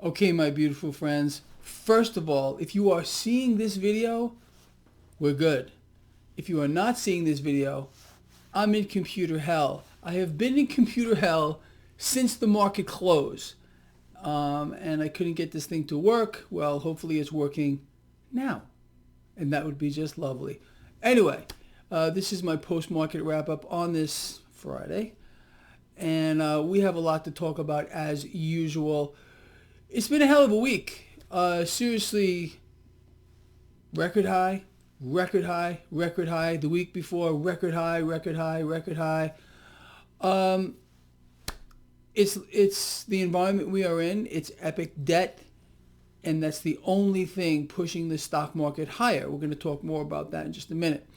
Okay, my beautiful friends. First of all, if you are seeing this video, we're good. If you are not seeing this video, I'm in computer hell. I have been in computer hell since the market closed. And I couldn't get this thing to work. Well, hopefully it's working now. And that would be just lovely. Anyway, this is my post-market wrap-up on this Friday. And we have a lot to talk about as usual. It's been a hell of a week. Seriously, record high, record high, record high. The week before, record high, record high, record high. It's the environment we are in. It's epic debt, and that's the only thing pushing the stock market higher. We're going to talk more about that in just a minute.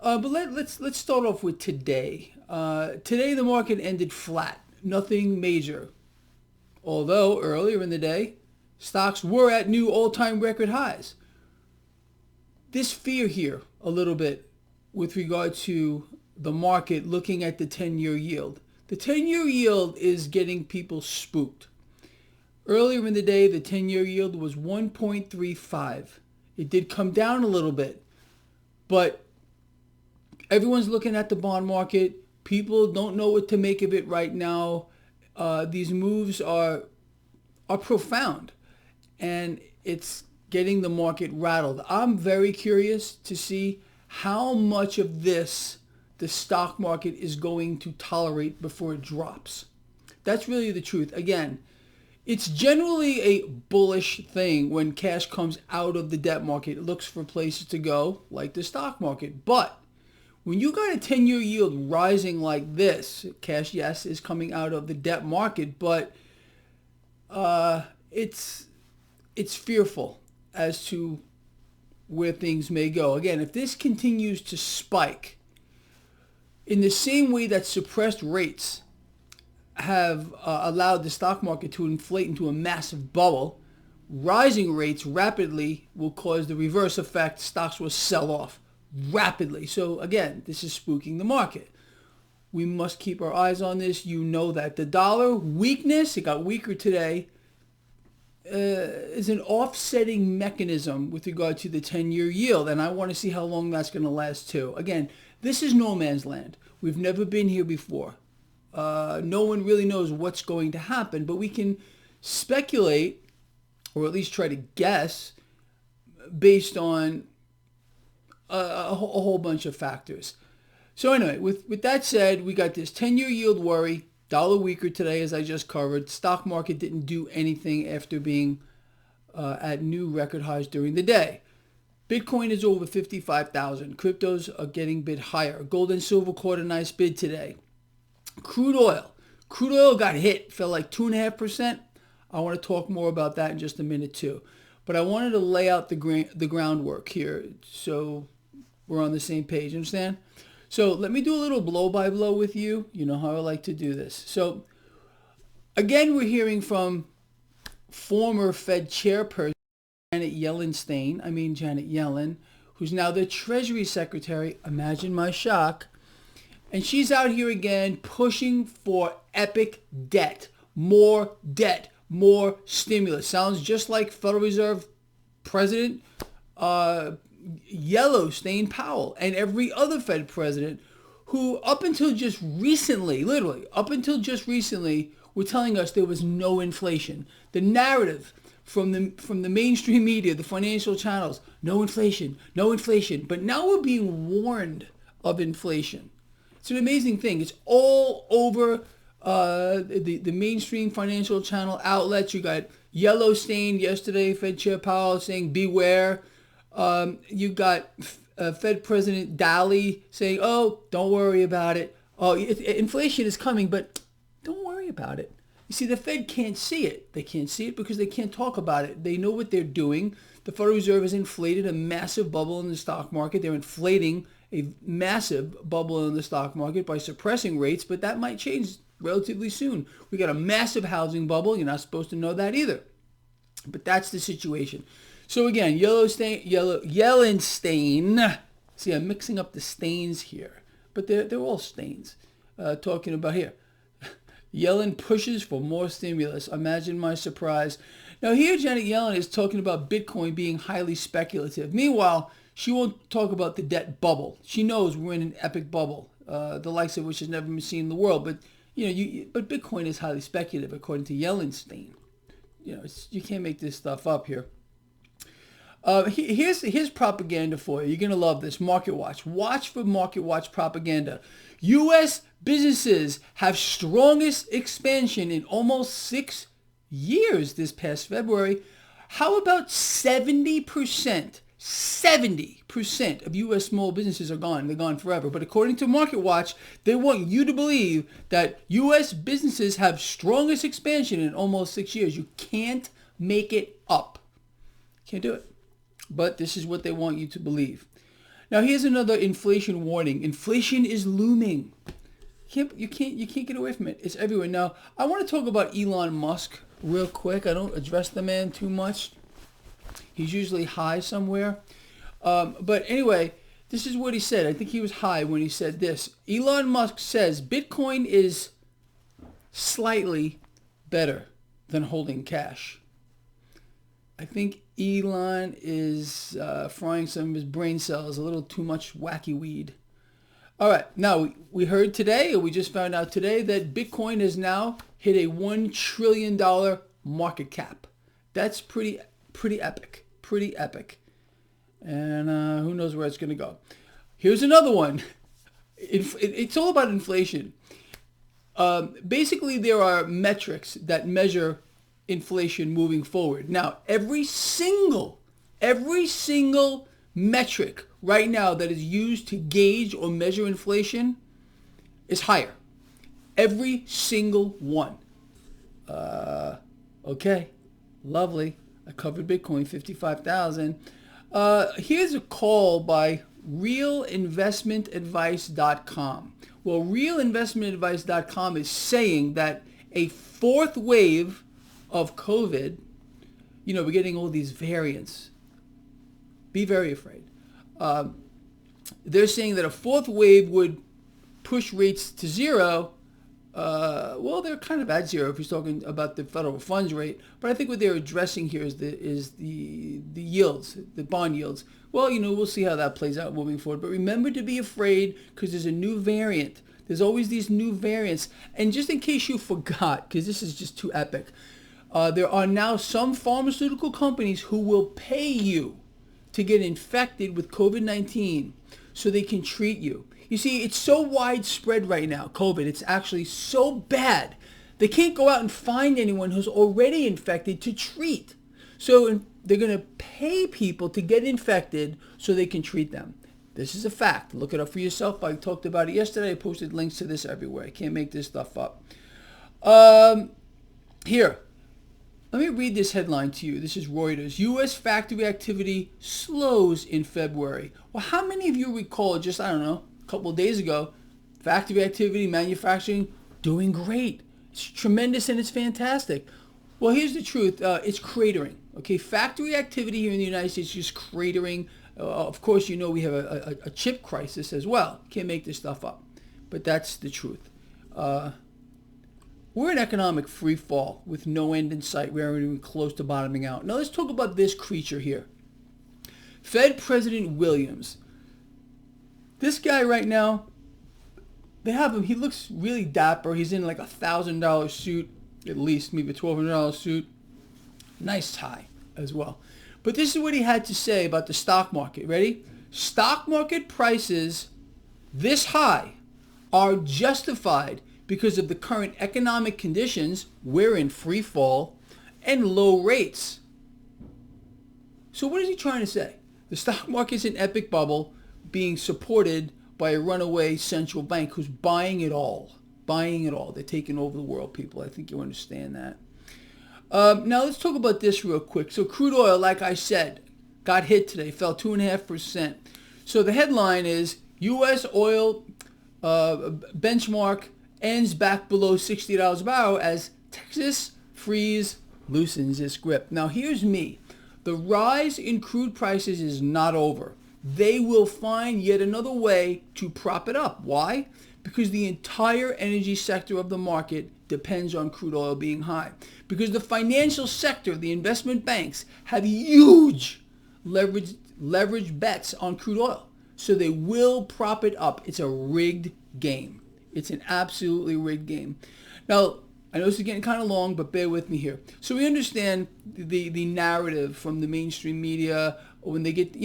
But let's start off with today. Today the market ended flat, nothing major. Although earlier in the day, stocks were at new all-time record highs. This fear here a little bit with regard to the market looking at the 10-year yield. The 10-year yield is getting people spooked. Earlier in the day, the 10-year yield was 1.35. It did come down a little bit, but everyone's looking at the bond market. People don't know what to make of it right now. These moves are profound, and it's getting the market rattled. I'm very curious to see how much of this the stock market is going to tolerate before it drops. That's really the truth. Again, it's generally a bullish thing when cash comes out of the debt market. It looks for places to go, like the stock market. But when you got a 10-year yield rising like this, cash, yes, is coming out of the debt market, but it's fearful as to where things may go. Again, if this continues to spike in the same way that suppressed rates have allowed the stock market to inflate into a massive bubble, rising rates rapidly will cause the reverse effect. Stocks will sell off rapidly. So again, this is spooking the market. We must keep our eyes on this. You know that the dollar weakness, it got weaker today, is an offsetting mechanism with regard to the 10-year yield. And I want to see how long that's going to last too. Again, this is no man's land. We've never been here before. No one really knows what's going to happen, but we can speculate, or at least try to guess, based on a whole bunch of factors. So anyway, with that said, we got this 10-year yield worry. Dollar weaker today, as I just covered. Stock market didn't do anything after being at new record highs during the day. Bitcoin is over 55,000. Cryptos are getting a bit higher. Gold and silver caught a nice bid today. Crude oil got hit, fell like 2.5%. I want to talk more about that in just a minute too. But I wanted to lay out the groundwork here so we're on the same page. Understand? So let me do a little blow-by-blow with you. You know how I like to do this. So again, we're hearing from former Fed chairperson Janet Yellen, who's now the Treasury Secretary. Imagine my shock. And she's out here again pushing for epic debt, more stimulus. Sounds just like Federal Reserve President Yellowstone Powell and every other Fed president who up until just recently, literally up until just recently, were telling us there was no inflation. The narrative from the mainstream media, the financial channels, no inflation. But now we're being warned of inflation. It's an amazing thing. It's all over the mainstream financial channel outlets. You got Yellowstone yesterday, Fed Chair Powell saying beware. You got Fed President Daly saying, oh, don't worry about it. Oh, inflation is coming, but don't worry about it. You see, the Fed can't see it. They can't see it because they can't talk about it. They know what they're doing. The Federal Reserve has inflated a massive bubble in the stock market. They're inflating a massive bubble in the stock market by suppressing rates, but that might change relatively soon. We got a massive housing bubble. You're not supposed to know that either. But that's the situation. So again, Yellowstone. See, I'm mixing up the stains here, but they're all stains. Talking about here. Yellen pushes for more stimulus. Imagine my surprise. Now here Janet Yellen is talking about Bitcoin being highly speculative. Meanwhile, she won't talk about the debt bubble. She knows we're in an epic bubble, the likes of which has never been seen in the world. But but Bitcoin is highly speculative according to Yellenstein. You can't make this stuff up here. Here's propaganda for you. You're going to love this. Market Watch. Watch for Market Watch propaganda. U.S. businesses have strongest expansion in almost 6 years this past February. How about 70%? 70% of U.S. small businesses are gone. They're gone forever. But according to Market Watch, they want you to believe that U.S. businesses have strongest expansion in almost 6 years. You can't make it up. Can't do it. But this is what they want you to believe. Now here's another inflation warning. Inflation is looming. You can't get away from it. It's everywhere. Now I want to talk about Elon Musk real quick. I don't address the man too much. He's usually high somewhere. But anyway, this is what he said. I think he was high when he said this. Elon Musk says Bitcoin is slightly better than holding cash. I think Elon is frying some of his brain cells, a little too much wacky weed. All right. Now, we heard today, or we just found out today, that Bitcoin has now hit a $1 trillion market cap. That's pretty epic. Pretty epic. And who knows where it's going to go. Here's another one. It's all about inflation. Basically, there are metrics that measure inflation moving forward. Now, every single metric right now that is used to gauge or measure inflation is higher. Every single one. Okay, lovely. I covered Bitcoin, 55,000. Here's a call by realinvestmentadvice.com. Well, realinvestmentadvice.com is saying that a fourth wave of COVID, we're getting all these variants. Be very afraid. They're saying that a fourth wave would push rates to zero. Well, they're kind of at zero if you're talking about the federal funds rate. But I think what they're addressing here is the yields, the bond yields. Well, we'll see how that plays out moving forward. But remember to be afraid because there's a new variant. There's always these new variants. And just in case you forgot, because this is just too epic, there are now some pharmaceutical companies who will pay you to get infected with COVID-19 so they can treat you. You see, it's so widespread right now, COVID. It's actually so bad. They can't go out and find anyone who's already infected to treat. So they're going to pay people to get infected so they can treat them. This is a fact. Look it up for yourself. I talked about it yesterday. I posted links to this everywhere. I can't make this stuff up. Here. Let me read this headline to you. This is Reuters. U.S. factory activity slows in February. Well, how many of you recall just, a couple of days ago, factory activity, manufacturing, doing great. It's tremendous and it's fantastic. Well, here's the truth. It's cratering. Okay, factory activity here in the United States is just cratering. Of course, we have a chip crisis as well. Can't make this stuff up. But that's the truth. We're in economic free fall with no end in sight. We aren't even close to bottoming out. Now let's talk about this creature here. Fed President Williams. This guy right now, they have him. He looks really dapper. He's in like $1,000 suit, at least maybe a $1,200 suit. Nice tie as well. But this is what he had to say about the stock market. Ready? Stock market prices this high are justified because of the current economic conditions. We're in free fall and low rates. So what is he trying to say? The stock market's an epic bubble being supported by a runaway central bank who's buying it all. They're taking over the world, people. I think you understand that. Now let's talk about this real quick. So crude oil, like I said, got hit today, fell 2.5%. So the headline is U.S. oil benchmark ends back below $60 a barrel as Texas freeze loosens its grip. Now here's me. The rise in crude prices is not over. They will find yet another way to prop it up. Why? Because the entire energy sector of the market depends on crude oil being high. Because the financial sector, the investment banks, have huge leverage bets on crude oil. So they will prop it up. It's a rigged game. It's an absolutely rigged game. Now, I know this is getting kind of long, but bear with me here. So we understand the narrative from the mainstream media when they get,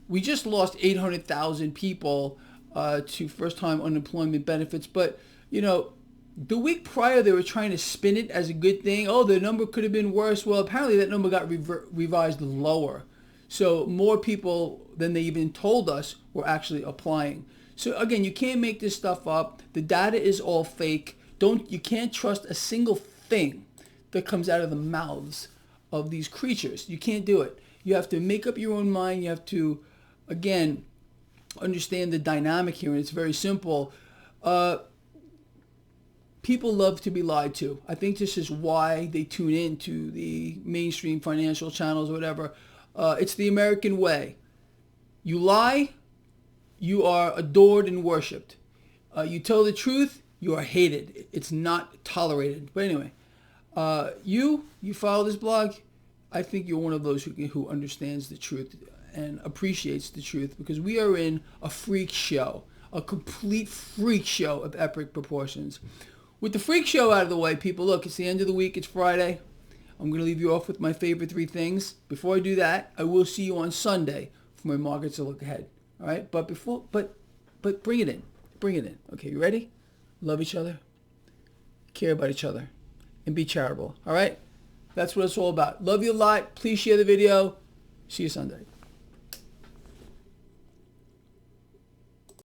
we just lost 800,000 people to first-time unemployment benefits. But, the week prior, they were trying to spin it as a good thing. Oh, the number could have been worse. Well, apparently that number got revised lower. So more people than they even told us were actually applying. So again, you can't make this stuff up. The data is all fake. You can't trust a single thing that comes out of the mouths of these creatures. You can't do it. You have to make up your own mind. You have to, again, understand the dynamic here, and it's very simple. People love to be lied to. I think this is why they tune in to the mainstream financial channels or whatever. It's the American way. You lie, you are adored and worshipped. You tell the truth, you are hated. It's not tolerated. But anyway, you follow this blog. I think you're one of those who understands the truth and appreciates the truth, because we are in a freak show, a complete freak show of epic proportions. With the freak show out of the way, people, look, it's the end of the week. It's Friday. I'm going to leave you off with my favorite 3 things. Before I do that, I will see you on Sunday for my markets to look ahead. All right? But bring it in. Bring it in. Okay, you ready? Love each other. Care about each other. And be charitable. All right? That's what it's all about. Love you a lot. Please share the video. See you Sunday.